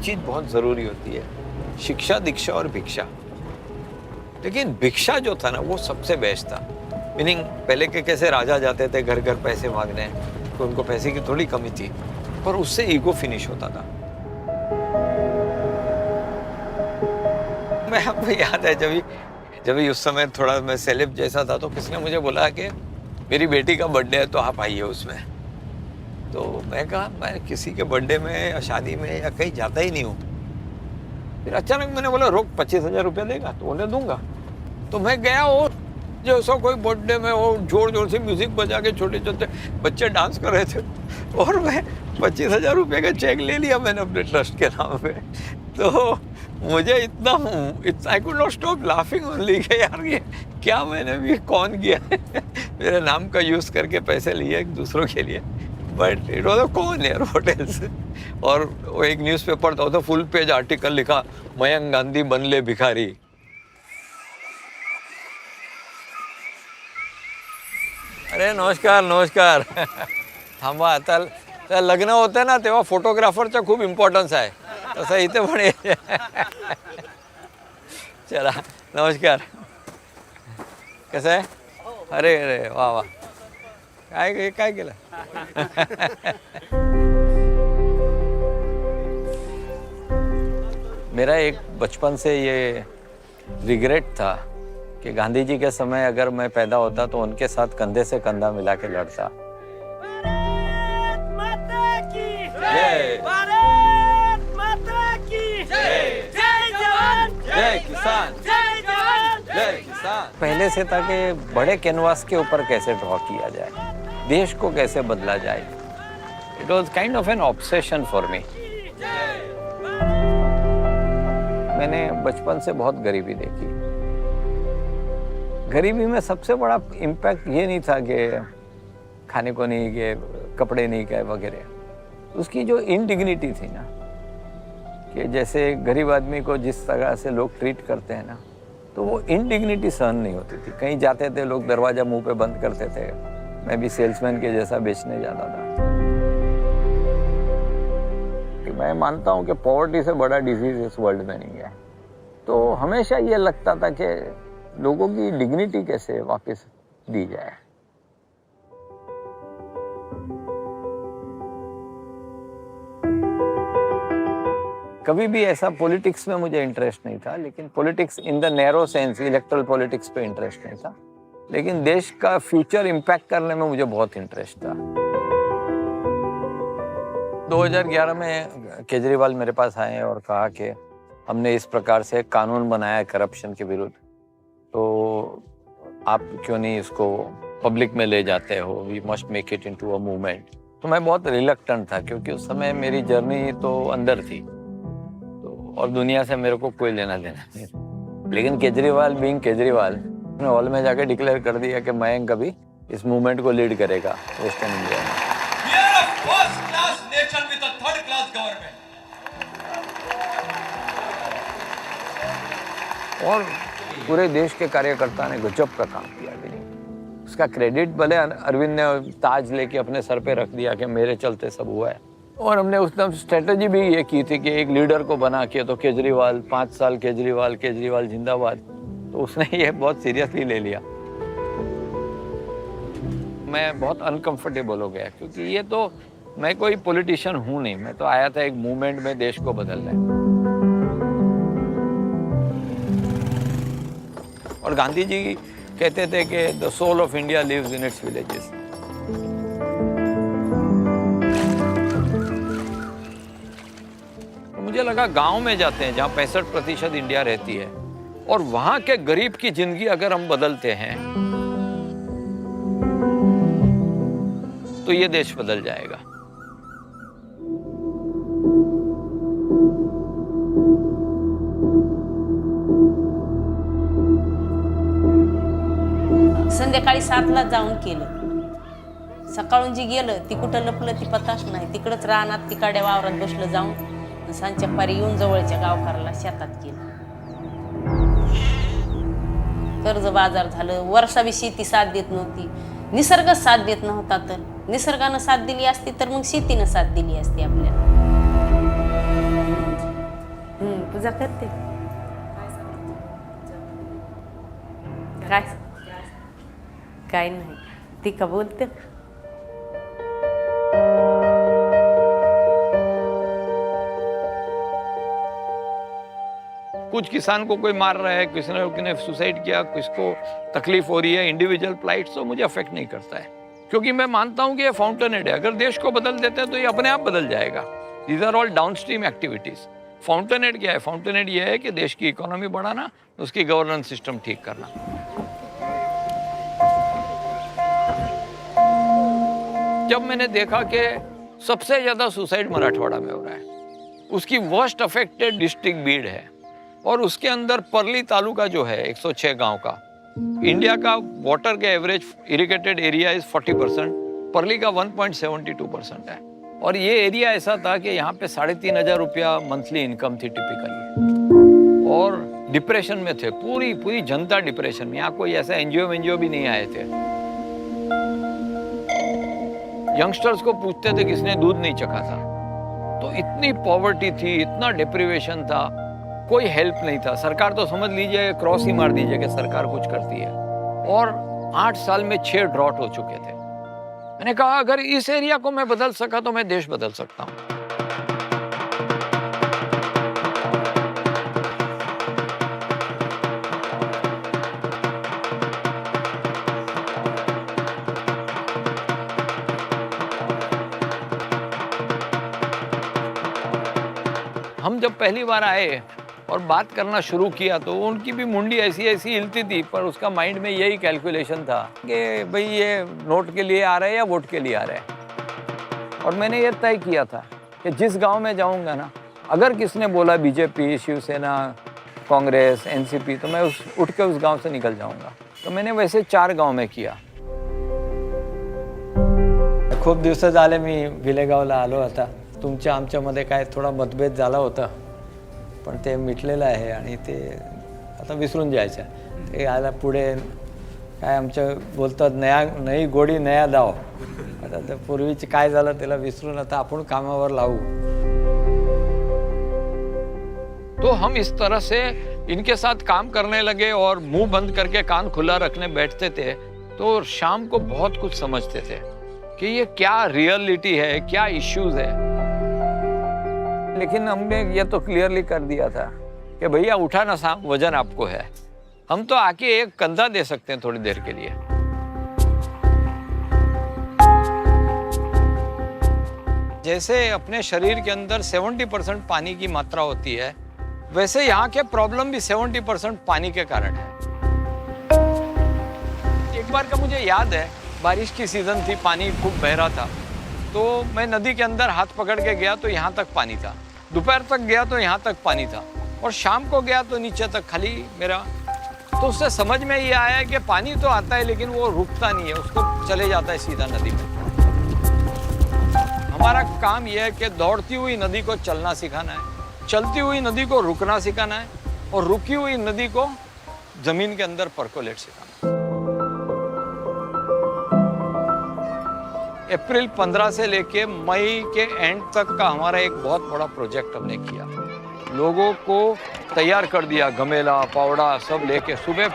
चीज बहुत जरूरी होती है, शिक्षा, दीक्षा और भिक्षा। लेकिन भिक्षा जो था ना वो सबसे बेस्ट था। मीनिंग पहले के कैसे राजा जाते थे घर घर पैसे मांगने, तो उनको पैसे की थोड़ी कमी थी, पर उससे ईगो फिनिश होता था। मैं आपको याद है जब उस समय थोड़ा मैं सेलेब जैसा था, तो किसने मुझे बोला कि मेरी बेटी का बर्थडे है तो आप आइए उसमें। तो मैं कहा मैं किसी के बर्थडे में या शादी में या कहीं जाता ही नहीं हूँ। फिर अचानक मैंने बोला रोक 25,000 रुपया देगा तो उन्हें दूंगा। तो मैं गया, और जो सो कोई बर्थडे में वो जोर जोर से म्यूजिक बजा के छोटे छोटे बच्चे डांस कर रहे थे, और मैं 25,000 रुपये का चेक ले लिया मैंने अपने ट्रस्ट के नाम पे। तो मुझे इतना I could not stop laughing only कि यार ये क्या मैंने भी कौन किया है। मेरे नाम का यूज करके पैसे लिए एक दूसरों के लिए, बट इट वॉज अ कौन यार व्हाट एल्स। और वो एक न्यूज़पेपर था, तो फुल पेज आर्टिकल लिखा, मयंक गांधी बनले भिखारी। अरे नमस्कार नमस्कार। थांबा, आता लग्न होतं ना तेव्हा फोटोग्राफरचा खूप इम्पॉर्टन्स आहे, तसं इथे पण आहे। चला नमस्कार, कसं आहे? अरे अरे वा वा, काय केलं? मेरा एक बचपन से ये रिग्रेट था कि गांधी जी के समय अगर मैं पैदा होता तो उनके साथ कंधे से कंधा मिला के लड़ता। भारत माता की जय, भारत माता की जय, जय जवान जय किसान, जय जवान जय किसान। पहले से था कि बड़े कैनवास के ऊपर कैसे ड्रॉ किया जाए, देश को कैसे बदला जाए। It was kind of N obsession for me. मैंने बचपन से बहुत गरीबी देखी। गरीबी में सबसे बड़ा इम्पैक्ट ये नहीं था कि खाने को नहीं गए, कपड़े नहीं गए वगैरह, उसकी जो इनडिग्निटी थी ना, कि जैसे गरीब आदमी को जिस तरह से लोग ट्रीट करते हैं ना, तो वो इनडिग्निटी सहन नहीं होती थी। कहीं जाते थे लोग दरवाजा मुंह पे बंद करते थे, मैं भी सेल्समैन के जैसा बेचने जाता था। मैं मानता हूँ कि पॉवर्टी से बड़ा डिजीज इस वर्ल्ड में नहीं है। तो हमेशा ये लगता था कि लोगों की डिग्निटी कैसे वापस दी जाए। कभी भी ऐसा पॉलिटिक्स में मुझे इंटरेस्ट नहीं था, लेकिन politics in the narrow sense, erectile politics पे इंटरेस्ट नहीं था, लेकिन देश का फ्यूचर इम्पैक्ट करने में मुझे बहुत इंटरेस्ट था। 2011 में केजरीवाल मेरे पास आए और कहा कि हमने इस प्रकार से कानून बनाया है करप्शन के विरुद्ध, तो आप क्यों नहीं इसको पब्लिक में ले जाते हो, we must make it into a movement. तो मैं बहुत रिलक्टेंट था, क्योंकि उस समय मेरी जर्नी तो अंदर थी, तो और दुनिया से मेरे को कोई लेना देना नहीं। लेकिन केजरीवाल बीइंग केजरीवाल ने हॉल में जाके डिक्लेयर कर दिया कि मयंक कभी इस मूवमेंट को लीड करेगा वेस्टर्न इंडिया में। और पूरे देश के कार्यकर्ता ने गजब का काम किया। उसका क्रेडिट भले अरविंद ने ताज लेके अपने सर पे रख दिया कि मेरे चलते सब हुआ है, और हमने उस टाइम स्ट्रेटजी भी ये की थी कि एक लीडर को बना के, तो केजरीवाल 5 साल केजरीवाल जिंदाबाद, तो उसने ये बहुत सीरियसली ले लिया। मैं बहुत अनकंफर्टेबल हो गया, क्योंकि ये तो मैं कोई पॉलिटिशियन हूँ नहीं, मैं तो आया था एक मूवमेंट में देश को बदलने। और गांधी जी कहते थे कि the soul of India lives in its villages. मुझे लगा गांव में जाते हैं जहां 65% इंडिया रहती है, और वहां के गरीब की जिंदगी अगर हम बदलते हैं तो ये देश बदल जाएगा। संध्याकाळी 7ला जाऊन केलं, सकाळून जी गेलं ती कुठं लपलं ती पताच नाही, तिकडंच रानात तिकाड्या वावरात बसलं जाऊन, सांजच्या पारी येऊन जवळच्या गावकऱ्याला शेतात केलं। कर्ज बाजार झालं, वर्षावी शेती साथ देत नव्हती, निसर्ग साथ देत नव्हता, तर निसर्गानं साथ दिली असती तर मग शेतीनं साथ दिली असती आपल्याला। पूजा करते काय काय नाही ती का बोलते कुछ किसान को कोई मार रहा है, किसी ने सुसाइड किया, किसको तकलीफ हो रही है, इंडिविजुअल फ्लाइट्स तो मुझे अफेक्ट नहीं करता है, क्योंकि मैं मानता हूं कि ये फाउंटेन हेड है। अगर देश को बदल देते हैं तो ये अपने आप बदल जाएगा। These are all downstream activities. Fountain head क्या है? फाउंटेन हेड ये है कि देश की इकोनॉमी बढ़ाना, उसकी गवर्नेंस सिस्टम ठीक करना। जब मैंने देखा कि सबसे ज्यादा सुसाइड मराठवाड़ा में हो रहा है, उसकी वर्स्ट अफेक्टेड डिस्ट्रिक्ट बीड है, और उसके अंदर परली तालुका जो है 106 गांव का, इंडिया का वाटर के एवरेज इरिगेटेड एरिया इज 40%, परली का 1.72% है। और ये एरिया ऐसा था कि यहाँ पे 3,500 रुपया मंथली इनकम थी टिपिकली, और डिप्रेशन में थे, पूरी जनता डिप्रेशन में। यहाँ कोई ऐसा एनजीओ भी नहीं आए थे। यंगस्टर्स को पूछते थे किसने दूध नहीं चखा था। तो इतनी पॉवर्टी थी, इतना डिप्रिवेशन था, कोई हेल्प नहीं था। सरकार तो समझ लीजिए क्रॉस ही मार दीजिए कि सरकार कुछ करती है। और 8 साल में 6 ड्रॉट हो चुके थे। मैंने कहा अगर इस एरिया को मैं बदल सका तो मैं देश बदल सकता हूँ। हम जब पहली बार आए और बात करना शुरू किया तो उनकी भी मुंडी ऐसी हिलती थी, पर उसका माइंड में यही कैलकुलेशन था कि भाई ये नोट के लिए आ रहे हैं या वोट के लिए आ रहे हैं। और मैंने ये तय किया था कि जिस गांव में जाऊंगा ना, अगर किसने बोला बीजेपी, शिवसेना, कांग्रेस, एनसीपी, तो मैं उठ के उस गांव से निकल जाऊंगा। तो मैंने वैसे 4 गांव में किया। खूप दिवस झाले मी विलेगावला आलो आता। तुमच्या आमच्यामध्ये काय थोडा मतभेद झाला होता, पण ते मिटलेलं आहे आणि ते आता विसरून जायचं। ते आला पुढे काय आमचं बोलतात नई गोडी नया दाव। आता ते पूर्वीचं काय झालं त्याला विसरून आता आपण कामावर लावू। तो हम इस तरह से इनके साथ काम करने लगे और मुंह बंद करके कान खुला रखने बैठते थे, तो शाम को बहुत कुछ समझते थे कि ये क्या रियलिटी है, क्या इश्यूज है। लेकिन हमने ये तो क्लियरली कर दिया था कि भैया उठाना सांप वजन आपको है, हम तो आके एक कंधा दे सकते हैं थोड़ी देर के लिए। जैसे अपने शरीर के अंदर 70% पानी की मात्रा होती है, वैसे यहाँ के प्रॉब्लम भी 70% पानी के कारण है। एक बार का मुझे याद है, बारिश की सीजन थी, पानी खूब बह रहा था, तो मैं नदी के अंदर हाथ पकड़ के गया तो यहाँ तक पानी था। दोपहर तक गया तो यहाँ तक पानी था, और शाम को गया तो नीचे तक खाली मेरा। तो उससे समझ में ये आया कि पानी तो आता है लेकिन वो रुकता नहीं है, उसको चले जाता है सीधा नदी में। हमारा काम यह है कि दौड़ती हुई नदी को चलना सिखाना है, चलती हुई नदी को रुकना सिखाना है, और रुकी हुई नदी को जमीन के अंदर परकोलेट सिखाना। अप्रैल 15 से लेके मई के एंड तक का हमारा एक बहुत बड़ा प्रोजेक्ट हमने किया। लोगों को तैयार कर दिया, गमेला, पावड़ा सब लेके। सुबह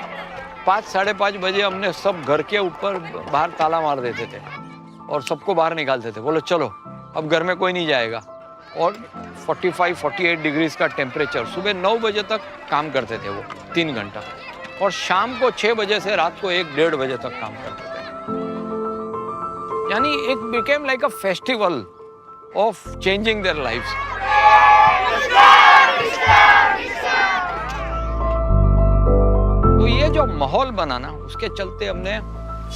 5 साढ़े 5 बजे हमने सब घर के ऊपर बाहर ताला मार देते थे और सबको बाहर निकालते थे। बोलो चलो अब घर में कोई नहीं जाएगा। और 45-48 डिग्रीज का टेम्परेचर। सुबह 9 बजे तक काम करते थे वो 3 घंटा, और शाम को 6 बजे से रात को 1-1.5 बजे तक काम करते थे। यानी it became like a festival of changing their lives. तो ये जो माहौल बना ना, उसके चलते हमने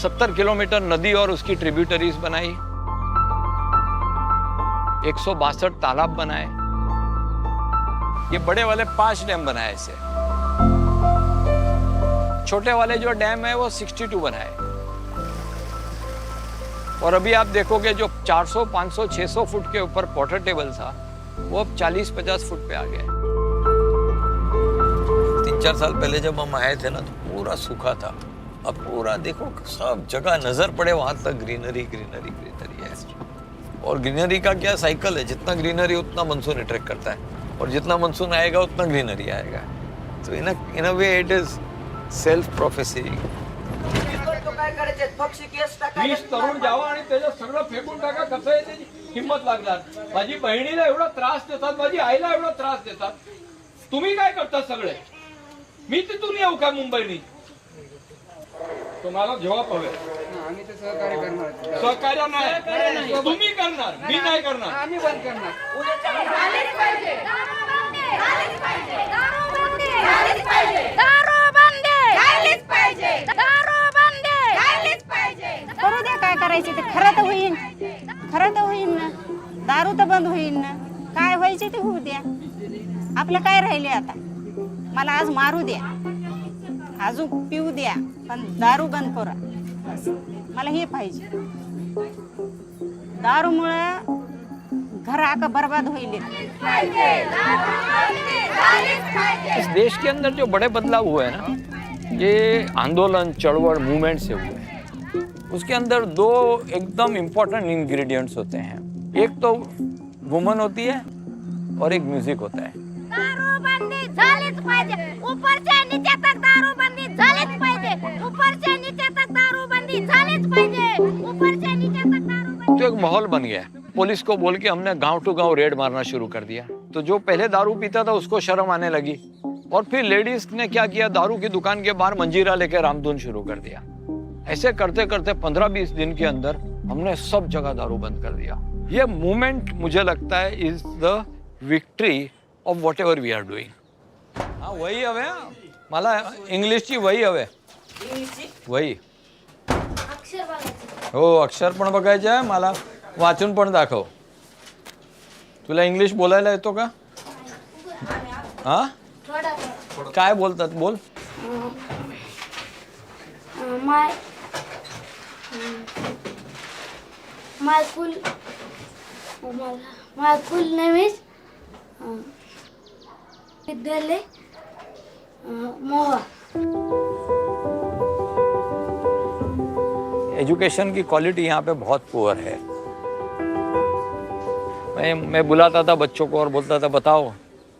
70 किलोमीटर नदी और उसकी ट्रिब्यूटरीज बनाई, 162 तालाब बनाए, ये बड़े वाले 5 डैम बनाए ऐसे। छोटे वाले जो डैम है वो 62 बनाए। और अभी आप देखोगे जो 400, 500, 600 फुट के ऊपर वाटर टेबल था, वो अब 40-50 फुट पे आ गया। 3-4 साल पहले जब हम आए थे ना, तो पूरा सूखा था। अब पूरा देखो सब जगह नजर पड़े वहां तक ग्रीनरी ग्रीनरी ग्रीनरी है। और ग्रीनरी का क्या साइकिल है, जितना ग्रीनरी उतना मानसून अट्रैक्ट करता है। और जितना मानसून आएगा उतना ग्रीनरी आएगा. तो in a way it is self prophecy. वीस तरुण जावा आणि त्याच्यात सगळं फेकून टाका. कसं आहे त्याची हिंमत लागणार. माझी बहिणीला एवढा त्रास देतात, माझी आईला एवढा त्रास देतात. तुम्ही काय करता सगळे? मी तिथून येऊ का मुंबईनी? तुम्हाला जवाब हवे. आम्ही तर सहकार्य करणार. सहकार्य नाही तुम्ही करणार, मी नाही करणार. आम्ही बंद करणार. करू द्या, काय करायचे ते. खरं तर होईन, खरं तर होईन ना. दारू तर बंद होईन ना. काय व्हायचे ते होऊ द्या. आपलं काय राहिले आता. मला आज मारू द्या, अजून पिऊ द्या, पण दारू बंद करा. बस. मला हे पाहिजे. दारूमुळं घर आका बर्बाद होईल. इस देश के अंदर जो बड़े बदलाव हुए हैं ना, ये आंदोलन, चळवळ, मूवमेंट से हुए हैं. उसके अंदर दो एकदम इम्पोर्टेंट इंग्रेडिएंट्स होते हैं. एक तो वुमन होती है और एक म्यूजिक होता है. दारूबंदी झालीच पाहिजे. ऊपरच्या नीचे तक दारूबंदी झालीच पाहिजे. ऊपरच्या नीचे तक दारूबंदी झालीच पाहिजे. ऊपरच्या नीचे तक दारूबंदी. तो एक माहौल बन गया. पुलिस को बोल के हमने गांव टू गांव रेड मारना शुरू कर दिया. तो जो पहले दारू पीता था उसको शर्म आने लगी. और फिर लेडीज ने क्या किया, दारू की दुकान के बाहर मंजीरा लेकर रामधुन शुरू कर दिया. ऐसे करते करते 15-20 दिन के अंदर हमने सब जगह दारू बंद कर दिया. ये मूवमेंट मुझे लगता है is the victory of whatever we are doing. हाँ वही हवे. मला इंग्लिशची वही हवे. वही हो, अक्षर पण बघायचे आहे. मला वाचून पण दाखव. तुला इंग्लिश बोलायला येतो का? हा, काय बोलतात बोल. my full name is विद्यालय मोहा. एजुकेशन की क्वालिटी यहाँ पे बहुत पुअर है. मैं बुलाता था बच्चों को और बोलता था बताओ,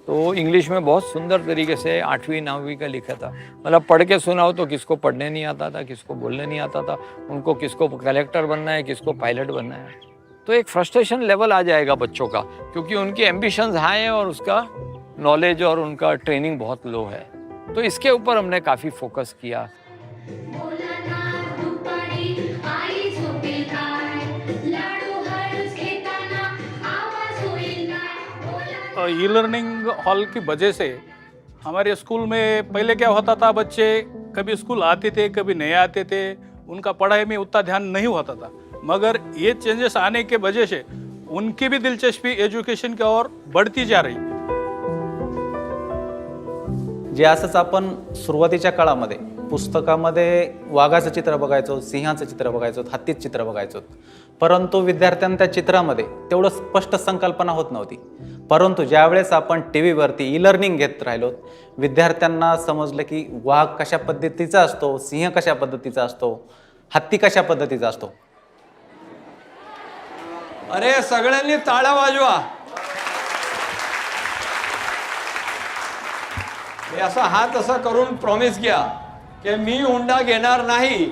तो इंग्लिश में बहुत सुंदर तरीके से 8वीं 9वीं का लिखा था. मतलब पढ़ के सुनाओ तो किसको पढ़ने नहीं आता था, किसको बोलने नहीं आता था, उनको किसको कलेक्टर बनना है, किसको पायलट बनना है. तो एक फ्रस्ट्रेशन लेवल आ जाएगा बच्चों का, क्योंकि उनकी एम्बिशंस हाई है और उसका नॉलेज और उनका ट्रेनिंग बहुत लो है. तो इसके ऊपर हमने काफ़ी फोकस किया. ई लर्निंग हॉल की वजह से हमारे स्कूल में पहले क्या होता था, बच्चे कभी स्कूल आते थे कभी नहीं आते थे, उनका पढ़ाई में उतना ध्यान नहीं होता था. मगर ये चेंजेस आने के वजह से उनकी भी दिलचस्पी एजुकेशन की ओर बढ़ती जा रही. जे असंच आपण सुरुवातीच्या काळामध्ये पुस्तकामध्ये वाघाचं चित्र बघायचो, सिंहाचं चित्र बघायचो, हत्तीचं चित्र बघायचो, परंतु विद्यार्थ्यांना त्या चित्रामध्ये तेवढं स्पष्ट संकल्पना होत नव्हती. परंतु ज्यावेळेस आपण टी व्हीवरती ई लर्निंग घेत राहिलो, विद्यार्थ्यांना समजलं की वाघ कशा पद्धतीचा असतो, सिंह कशा पद्धतीचा असतो, हत्ती कशा पद्धतीचा असतो. अरे सगळ्यांनी टाळ्या वाजवा. मी असा हात असा करून प्रॉमिस घ्या की मी हुंडा घेणार नाही.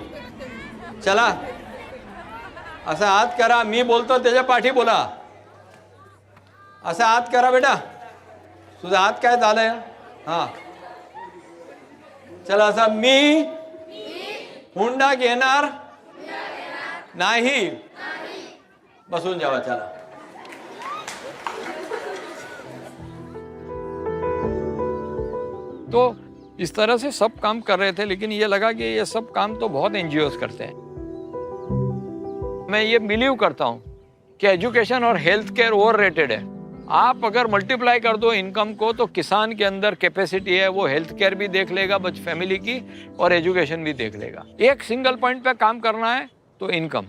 चला असा हात करा. मी बोलतो त्याच्या पाठी बोला. असा हात करा बेटा. तुझा हात काय झालाय? हा चला असा. मी हुंडा घेणार नाही. बसून जावा. चला. तो इस तरह से सब काम कर रहे थे, लेकिन ये लगा कि ये सब काम तो बहुत एनजीओस करते हैं. मैं ये बिलीव करता हूँ कि एजुकेशन और हेल्थ केयर ओवररेटेड है. आप अगर मल्टीप्लाई कर दो इनकम को, तो किसान के अंदर कैपेसिटी है, वो हेल्थ केयर भी देख लेगा बच फैमिली की, और एजुकेशन भी देख लेगा. एक सिंगल पॉइंट पे काम करना है तो इनकम.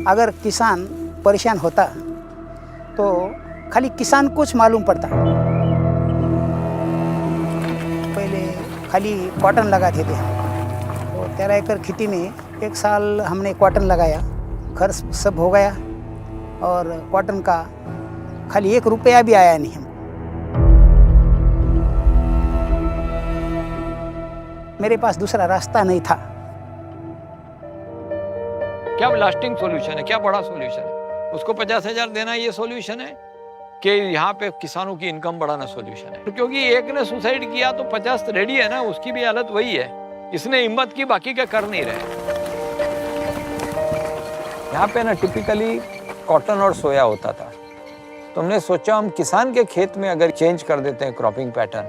अगर किसान परेशान होता तो खाली किसान को मालूम पड़ता. पहले खाली कॉटन लगाते थे हम. तो 13 एकड़ खेती में एक साल हमने कॉटन लगाया. खर्च सब हो गया और कॉटन का खाली 1 रुपया भी आया नहीं हमको। मेरे पास दूसरा रास्ता नहीं था। क्या लास्टिंग सॉल्यूशन है, क्या बड़ा सॉल्यूशन है? उसको 50,000 देना ये सॉल्यूशन है कि यहाँ पे किसानों की इनकम बढ़ाना सॉल्यूशन है? क्योंकि एक ने सुसाइड किया तो 50 रेडी है ना, उसकी भी हालत वही है। इसने हिम्मत की, बाकी के कर नहीं रहे। यहाँ पे ना टिपिकली कॉटन और सोया होता था, तो हमने सोचा हम किसान के खेत में अगर चेंज कर देते हैं क्रॉपिंग पैटर्न,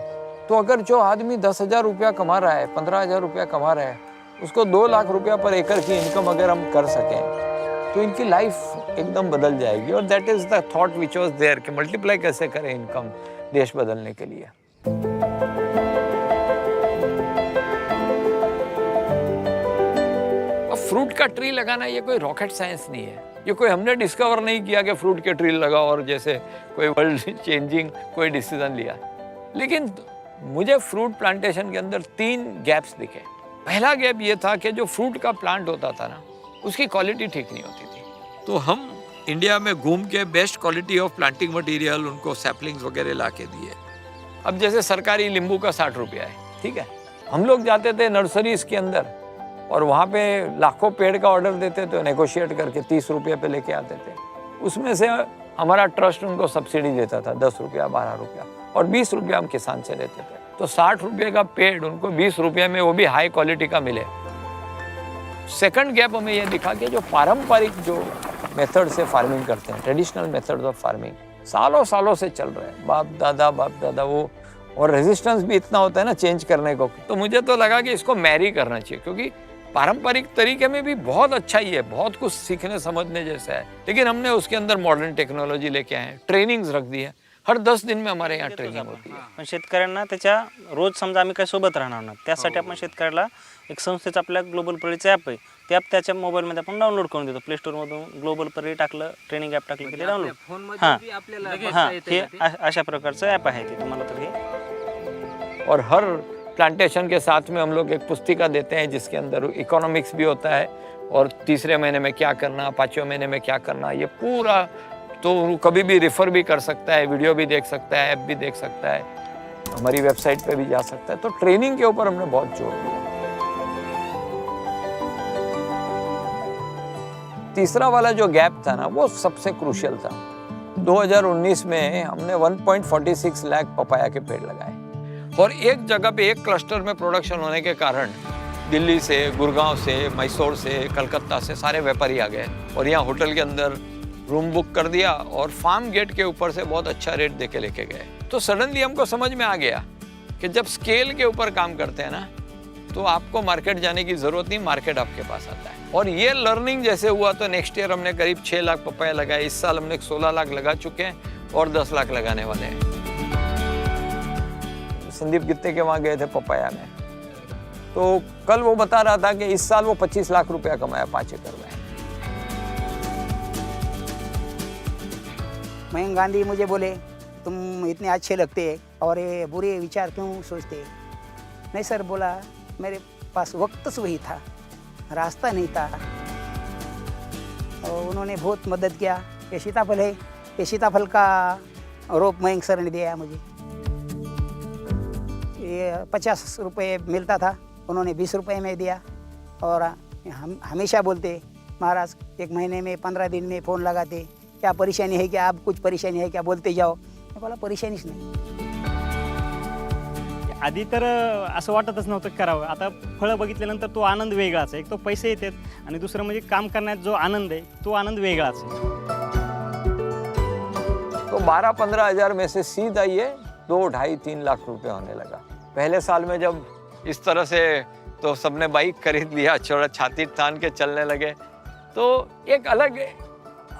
तो अगर जो आदमी 10,000 रुपया कमा रहा है, 15,000 रुपया कमा रहा है, उसको 2 लाख रुपया पर एकड़ की इनकम अगर हम कर सकें तो इनकी लाइफ एकदम बदल जाएगी। और that is the thought which was there कि मल्टीप्लाई कैसे करें इनकम देश बदलने के लिए। अब फ्रूट का ट्री लगाना ये कोई रॉकेट साइंस नहीं है, ये कोई हमने डिस्कवर नहीं किया कि फ्रूट के ट्री लगाओ और जैसे कोई वर्ल्ड चेंजिंग कोई डिसीजन लिया। लेकिन मुझे फ्रूट प्लांटेशन के अंदर 3 गैप्स दिखे। पहला गैप ये था कि जो फ्रूट का प्लांट होता था ना, उसकी क्वालिटी ठीक नहीं होती थी। तो हम इंडिया में घूम के best quality of planting material, उनको सैपलिंग्स वगैरह ला के दिए। अब जैसे सरकारी नींबू का 60 रुपया है, ठीक है, हम लोग जाते थे नर्सरीज के अंदर और वहाँ पे लाखों पेड़ का ऑर्डर देते थे, नेगोशिएट करके 30 रुपये पे लेके आते थे। उसमें से हमारा ट्रस्ट उनको सब्सिडी देता था 10 रुपया 12 रुपया, और 20 रुपया हम किसान से लेते थे। तो 60 रुपये का पेड़ उनको 20 रुपये में, वो भी हाई क्वालिटी का मिले। सेकंड गैप हमें ये दिखा कि जो पारंपरिक जो मेथड से फार्मिंग करते हैं, ट्रेडिशनल मेथड ऑफ फार्मिंग सालों सालों से चल रहे हैं, बाप दादा वो, और रेजिस्टेंस भी इतना होता है ना चेंज करने को। तो मुझे तो लगा कि इसको मैरी करना चाहिए, क्योंकि पारंपरिक तरीके में भी बहुत अच्छा ही है, बहुत कुछ सीखने समझने जैसा है। लेकिन हमने उसके अंदर मॉडर्न टेक्नोलॉजी लेके आए हैं, ट्रेनिंग्स रख दी है। हर 10 दिन में हमारे यहाँ ट्रेनिंग होती है। पण शेतकऱ्यांना त्याच्या रोज समजा आम्ही काही सोबत राहणार ना, त्यासाठी आपण शेतकऱ्याला एक संस्थेचं आपल्या ग्लोबल परीचं ॲप आहे, ते ॲप त्याच्या मोबाईलमध्ये आपण डाउनलोड करून देतो। प्ले स्टोरमधून ग्लोबल परी टाकलं, ट्रेनिंग ॲप टाकलं की ते डाउनलोड, हां हे अशा प्रकारचं ॲप आहे ते तुम्हाला। तर हे और हर प्लांटेशन के साथ में हम लोग एक पुस्तिका देते हैं जिसके अंदर इकोनॉमिक्स भी होता है, और तीसरे महीने में क्या करना, 5वें महीने में क्या करना, ये पूरा। तो कभी भी रेफर भी कर सकता है, वीडियो भी देख सकता है, ऐप भी देख सकता है, हमारी वेबसाइट पे भी जा सकता है। तो ट्रेनिंग के ऊपर हमने बहुत जोर दिया। तीसरा वाला जो गैप था ना, वो सबसे क्रूशियल था। 2019 में हमने 1.46 लाख पपाया के पेड़ लगाए, और एक जगह पे एक क्लस्टर में प्रोडक्शन होने के कारण दिल्ली से, गुड़गांव से, मैसूर से, कलकत्ता से सारे व्यापारी आ गए और यहाँ होटल के अंदर रूम बुक कर दिया और फार्म गेट के ऊपर से बहुत अच्छा रेट दे के लेके गए। तो सडनली हमको समझ में आ गया कि जब स्केल के ऊपर काम करते हैं ना, तो आपको मार्केट जाने की ज़रूरत नहीं, मार्केट आपके पास आता है। और ये लर्निंग जैसे हुआ तो नेक्स्ट ईयर हमने करीब 6 लाख पपाया लगाए। इस साल हमने 16 लाख लगा चुके हैं और 10 लाख लगाने वाले हैं। संदीप गित्ते के वहाँ गए थे पपाया में, तो कल वो बता रहा था कि इस साल वो 25 लाख रुपया कमाया 5 एकड़ में। मयंक गांधी मुझे बोले तुम इतने अच्छे लगते और ये बुरे विचार क्यों सोचते? नहीं सर, बोला मेरे पास वक्त वही था, रास्ता नहीं था। और उन्होंने बहुत मदद किया। ये सीताफल है, ये सीताफल का रोप मयंक सर ने दिया मुझे। ये 50 रुपये मिलता था, उन्होंने 20 रुपये में दिया। और हम हमेशा बोलते महाराज 1 महीने में 15 दिन में फ़ोन लगाते, क्या परेशानी है क्या, आप कुछ परेशानी है क्या, बोलते जाओ। मैं बोला परेशानीच नाही। आधी तर असं वाटतच नव्हतं करावं, आता फळं बघितल्यानंतर तो आनंद वेगळाच आहे। एक तो पैसे येतात आणि दुसरं म्हणजे काम करण्यात जो आनंद आहे तो आनंद वेगळाच आहे। तो 12-15 हज़ार में से सीधा ये 2-2.5-3 लाख रुपए होने लगा। पहले साल में जब इस तरह से तो सबने बाइक खरीद लिया, छोड़ा छाती तान के चलने लगे, तो एक अलग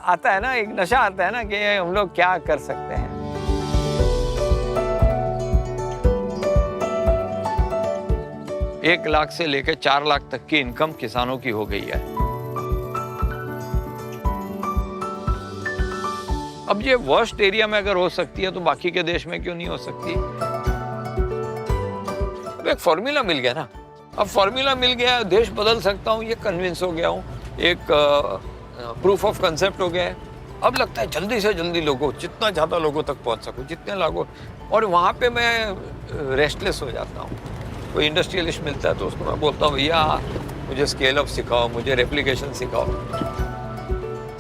आता है ना, एक नशा आता है ना कि हम लोग क्या कर सकते हैं। 1 लाख से लेकर 4 लाख तक की इनकम किसानों की हो गई है। अब ये वर्स्ट एरिया में अगर हो सकती है तो बाकी के देश में क्यों नहीं हो सकती? अब एक फॉर्मूला मिल गया ना, अब फॉर्मूला मिल गया, देश बदल सकता हूँ, ये कन्विंस हो गया हूँ। एक प्रूफ ऑफ कंसेप्ट हो गया है। अब लगता है जल्दी से जल्दी लोगों, जितना ज़्यादा लोगों तक पहुंच सकूं, जितने लोगों, और वहाँ पे मैं रेस्टलेस हो जाता हूँ। कोई इंडस्ट्रियलिस्ट मिलता है तो उसको मैं बोलता हूँ भैया मुझे स्केल अप सिखाओ, मुझे रेप्लिकेशन सिखाओ।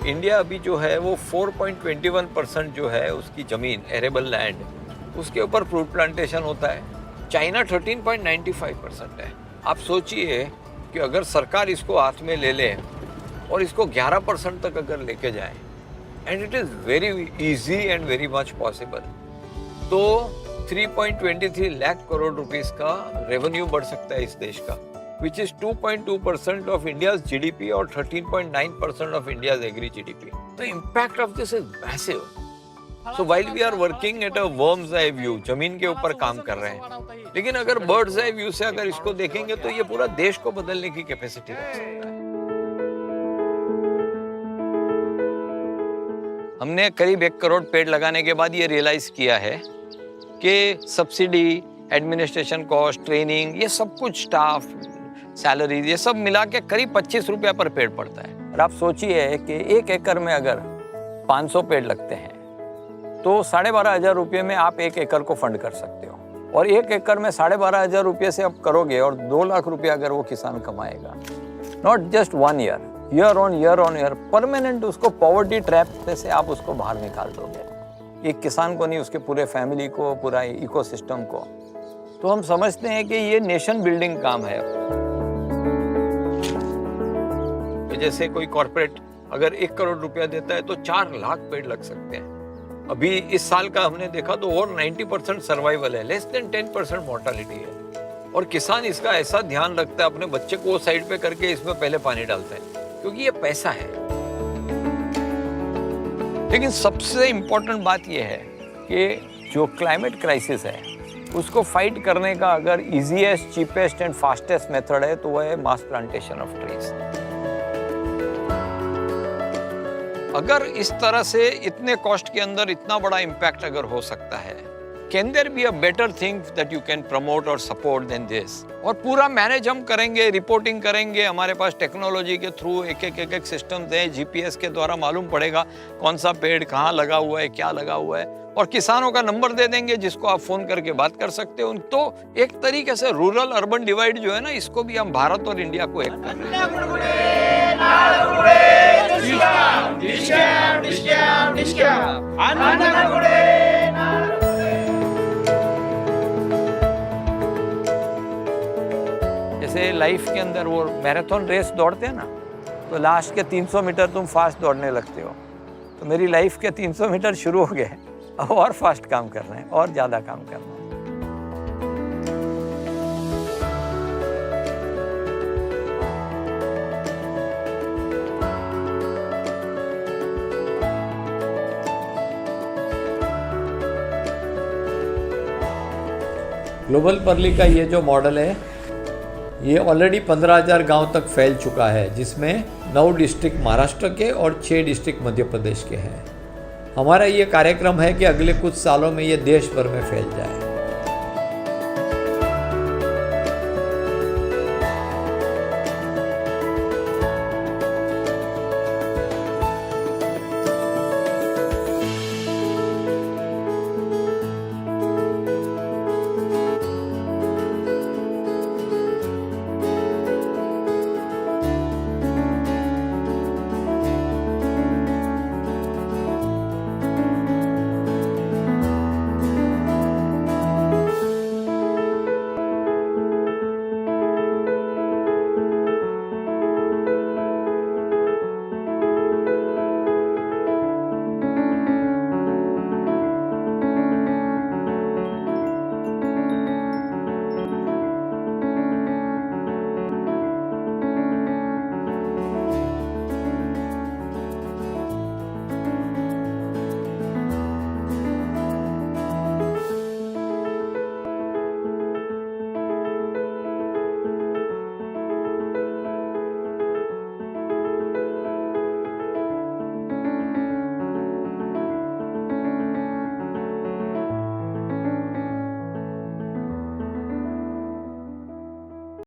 इंडिया अभी जो है वो 4.21% जो है उसकी ज़मीन, एरेबल लैंड, उसके ऊपर फ्रूट प्लांटेशन होता है। चाइना 13.95% है। आप सोचिए कि अगर सरकार इसको हाथ में ले ले और इसको 11% तक अगर लेके जाए, and it is very easy and very much possible, तो 3.23 लाख करोड़ रुपीस का रेवेन्यू बढ़ सकता है इस देश का, which is 2.2% of India's GDP और 13.9% ऑफ इंडियाज एग्री जीडीपी। तो impact of this is massive. So while we are working at a worm's eye view, जमीन के ऊपर काम कर रहे हैं, लेकिन अगर बर्ड्स आई व्यू से अगर इसको देखेंगे तो ये पूरा देश को बदलने की कैपेसिटी रख सकता है। हमने करीब 1 करोड़ पेड़ लगाने के बाद ये रियलाइज किया है कि सब्सिडी, एडमिनिस्ट्रेशन कॉस्ट, ट्रेनिंग, ये सब कुछ, स्टाफ, सैलरी, ये सब मिला के करीब 25 रुपया पर पेड़ पड़ता है। और आप सोचिए कि 1 एकड़ में अगर 500 पेड़ लगते हैं तो 12,500 रुपये में आप 1 एकड़ को फंड कर सकते हो। और 1 एकड़ में 12,500 रुपये से आप करोगे और 2 लाख रुपया अगर वो किसान कमाएगा, not just 1 year, year on year, permanent उसको पॉवर्टी ट्रैप से आप उसको बाहर निकाल दोगे। एक किसान को नहीं, उसके पूरे फैमिली को, पूरा इकोसिस्टम को। तो हम समझते हैं कि ये नेशन बिल्डिंग काम है। जैसे कोई कॉर्पोरेट अगर 1 करोड़ रुपया देता है तो 4 लाख पेड़ लग सकते हैं। अभी इस साल का हमने देखा तो और 90% सर्वाइवल है, लेस देन 10% मोर्टालिटी है। और किसान इसका ऐसा ध्यान रखता है, अपने बच्चे को साइड पे करके इसमें पहले पानी डालता है, क्योंकि ये पैसा है। लेकिन सबसे इम्पोर्टेंट बात यह है कि जो क्लाइमेट क्राइसिस है उसको फाइट करने का अगर easiest, cheapest and fastest method है तो वह है मास प्लांटेशन ऑफ ट्रीज। अगर इस तरह से इतने कॉस्ट के अंदर इतना बड़ा इम्पैक्ट अगर हो सकता है, can there be a better thing that you can promote और सपोर्ट देन दिस? और पूरा मैनेज हम करेंगे, रिपोर्टिंग करेंगे, हमारे पास टेक्नोलॉजी के थ्रू एक सिस्टम है, जीपीएस के द्वारा मालूम पड़ेगा कौन सा पेड़ कहाँ लगा हुआ है, क्या लगा हुआ है, और किसानों का नंबर दे देंगे जिसको आप फोन करके बात कर सकते हो। तो एक तरीके से रूरल अर्बन डिवाइड जो है ना, इसको भी हम भारत और इंडिया को एक जैसे लाइफ के अंदर वो मैराथन रेस दौड़ते हैं ना, तो लास्ट के 300 मीटर तुम फास्ट दौड़ने लगते हो। तो मेरी लाइफ के 300 मीटर शुरू हो गए, अब और फास्ट काम करना है, और ज़्यादा काम करना है। ग्लोबल पर्ली का ये जो मॉडल है, ये ऑलरेडी 15,000 गांव तक फैल चुका है, जिसमें 9 डिस्ट्रिक्ट महाराष्ट्र के और 6 डिस्ट्रिक्ट मध्य प्रदेश के हैं। हमारा ये कार्यक्रम है कि अगले कुछ सालों में ये देश भर में फैल जाए।